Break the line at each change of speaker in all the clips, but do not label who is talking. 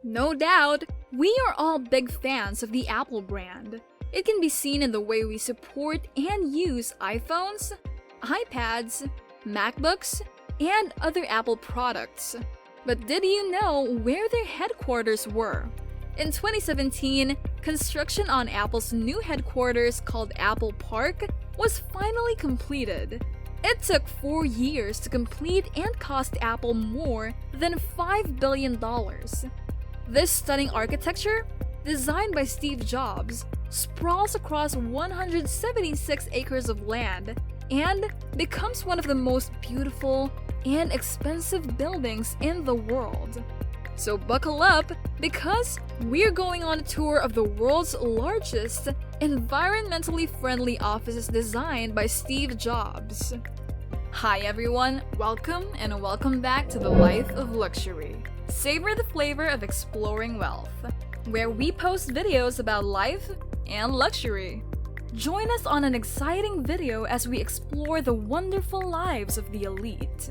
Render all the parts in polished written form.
No doubt, we are all big fans of the Apple brand. It can be seen in the way we support and use iPhones, iPads, MacBooks, and other Apple products. But did you know where their headquarters were? In 2017, construction on Apple's new headquarters called Apple Park was finally completed. It took 4 years to complete and cost Apple more than $5 billion. This stunning architecture, designed by Steve Jobs, sprawls across 176 acres of land and becomes one of the most beautiful and expensive buildings in the world. So buckle up, because we're going on a tour of the world's largest environmentally friendly offices designed by Steve Jobs. Hi everyone, welcome back to the Life of Luxury. Savor the flavor of exploring wealth, where we post videos about life and luxury. Join us on an exciting video as we explore the wonderful lives of the elite.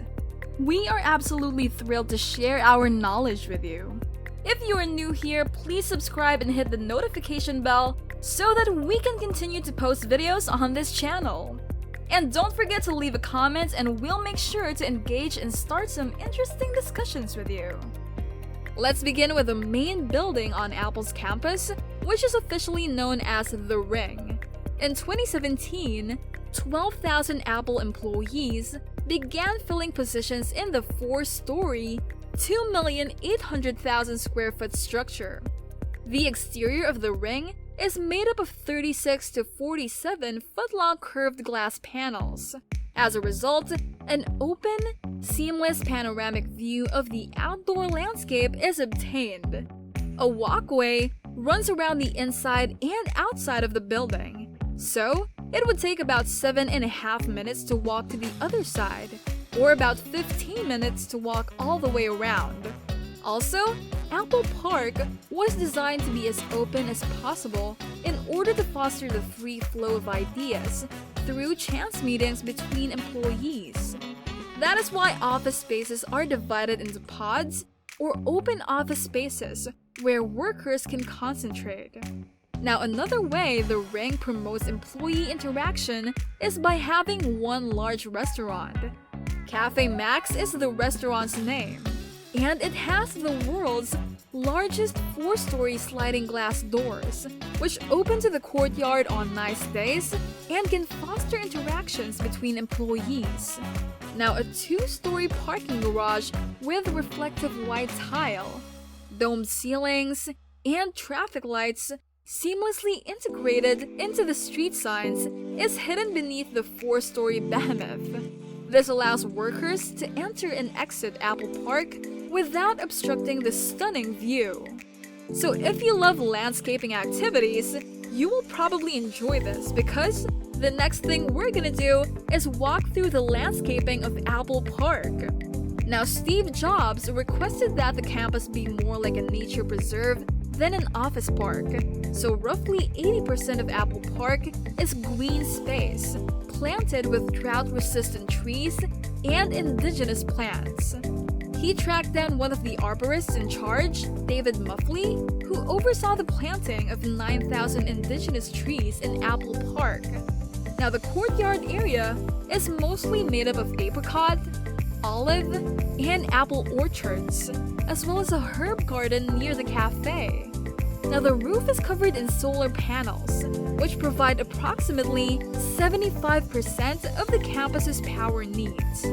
We are absolutely thrilled to share our knowledge with you. If you are new here, please subscribe and hit the notification bell so that we can continue to post videos on this channel. And don't forget to leave a comment and we'll make sure to engage and start some interesting discussions with you. Let's begin with the main building on Apple's campus, which is officially known as The Ring. In 2017, 12,000 Apple employees began filling positions in the 4-story, 2,800,000 square foot structure. The exterior of The Ring is made up of 36 to 47 foot-long curved glass panels. As a result, an open, seamless panoramic view of the outdoor landscape is obtained. A walkway runs around the inside and outside of the building, so it would take about 7.5 minutes to walk to the other side, or about 15 minutes to walk all the way around. Also, Apple Park was designed to be as open as possible in order to foster the free flow of ideas through chance meetings between employees. That is why office spaces are divided into pods or open office spaces where workers can concentrate. Now, another way The Ring promotes employee interaction is by having one large restaurant. Cafe Max is the restaurant's name, and it has the world's largest 4-story sliding glass doors, which open to the courtyard on nice days and can foster interactions between employees. Now, a 2-story parking garage with reflective white tile, domed ceilings, and traffic lights seamlessly integrated into the street signs is hidden beneath the 4-story behemoth. This allows workers to enter and exit Apple Park without obstructing the stunning view. So if you love landscaping activities, you will probably enjoy this, because the next thing we're gonna do is walk through the landscaping of Apple Park. Now, Steve Jobs requested that the campus be more like a nature preserve than an office park, so roughly 80% of Apple Park is green space, planted with drought-resistant trees and indigenous plants. He tracked down one of the arborists in charge, David MUFFLY, who oversaw the planting of 9,000 indigenous trees in Apple Park. Now, the courtyard area is mostly made up of apricot, olive, and apple orchards, as well as a herb garden near the cafe. Now, the roof is covered in solar panels, which provide approximately 75% of the campus's power needs.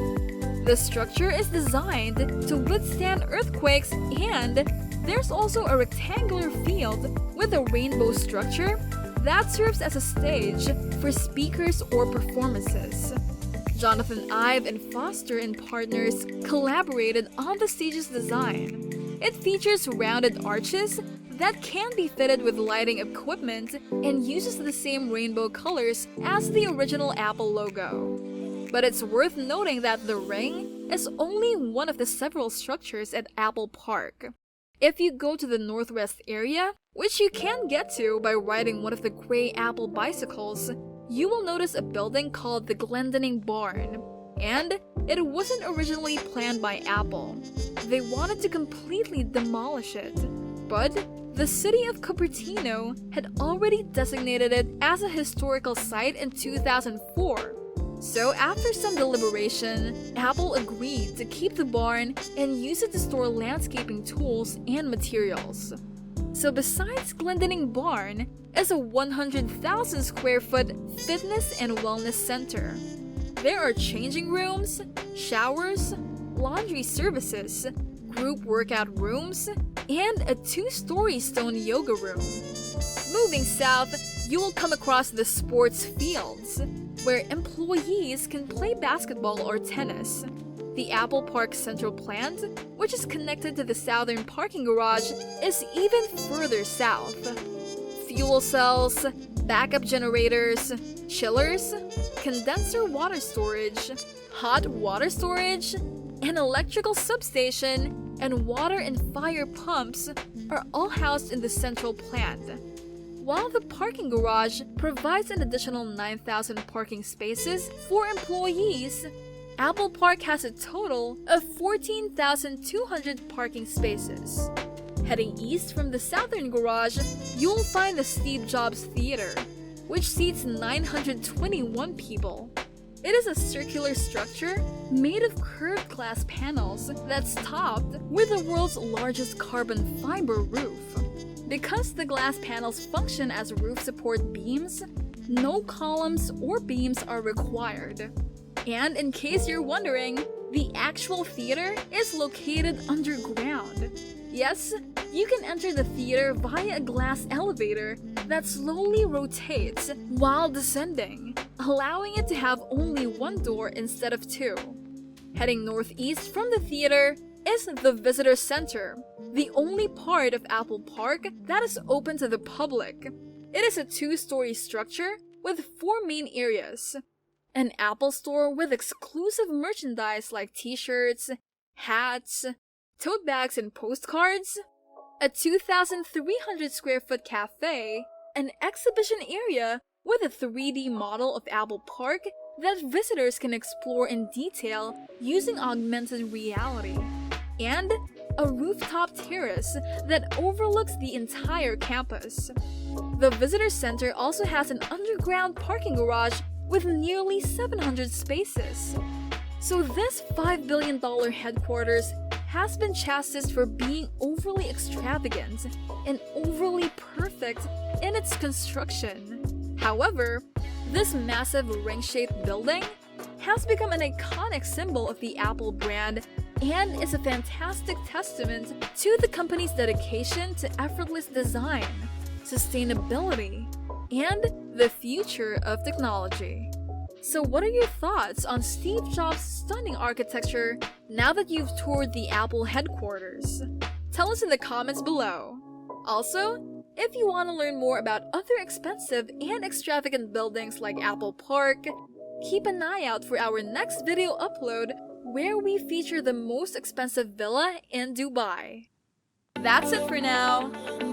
The structure is designed to withstand earthquakes, and there's also a rectangular field with a rainbow structure that serves as a stage for speakers or performances. Jonathan Ive and Foster and partners collaborated on the stage's design. It features rounded arches that can be fitted with lighting equipment and uses the same rainbow colors as the original Apple logo. But it's worth noting that The Ring is only one of the several structures at Apple Park. If you go to the northwest area, which you can get to by riding one of the gray Apple bicycles, you will notice a building called the Glendenning Barn. And it wasn't originally planned by Apple. They wanted to completely demolish it. But the city of Cupertino had already designated it as a historical site in 2004. So after some deliberation, Apple agreed to keep the barn and use it to store landscaping tools and materials. So besides Glendenning Barn is a 100,000 square foot fitness and wellness center. There are changing rooms, showers, laundry services, group workout rooms, and a 2-story stone yoga room. Moving south, you will come across the sports fields, where employees can play basketball or tennis. The Apple Park Central plant, which is connected to the southern parking garage, is even further south. Fuel cells, backup generators, chillers, condenser water storage, hot water storage, an electrical substation, and water and fire pumps are all housed in the central plant. While the parking garage provides an additional 9,000 parking spaces for employees, Apple Park has a total of 14,200 parking spaces. Heading east from the southern garage, you'll find the Steve Jobs Theater, which seats 921 people. It is a circular structure made of curved glass panels that's topped with the world's largest carbon fiber roof. Because the glass panels function as roof support beams, no columns or beams are required. And in case you're wondering, the actual theater is located underground. Yes, you can enter the theater via a glass elevator that slowly rotates while descending, allowing it to have only one door instead of two. Heading northeast from the theater is the Visitor Center, the only part of Apple Park that is open to the public. It is a 2-story structure with 4 main areas. An Apple store with exclusive merchandise like t-shirts, hats, tote bags and postcards, a 2,300 square foot cafe, an exhibition area with a 3D model of Apple Park that visitors can explore in detail using augmented reality, and a rooftop terrace that overlooks the entire campus. The visitor center also has an underground parking garage with nearly 700 spaces. So this $5 billion headquarters has been chastised for being overly extravagant and overly perfect in its construction. However, this massive ring-shaped building has become an iconic symbol of the Apple brand and is a fantastic testament to the company's dedication to effortless design, sustainability, and the future of technology. So what are your thoughts on Steve Jobs' stunning architecture now that you've toured the Apple headquarters? Tell us in the comments below. Also, if you want to learn more about other expensive and extravagant buildings like Apple Park, keep an eye out for our next video upload where we feature the most expensive villa in Dubai. That's it for now.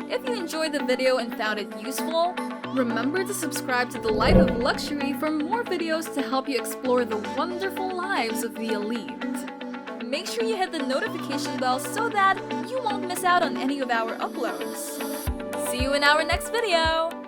If you enjoyed the video and found it useful, remember to subscribe to The Life of Luxury for more videos to help you explore the wonderful lives of the elite. Make sure you hit the notification bell so that you won't miss out on any of our uploads. See you in our next video!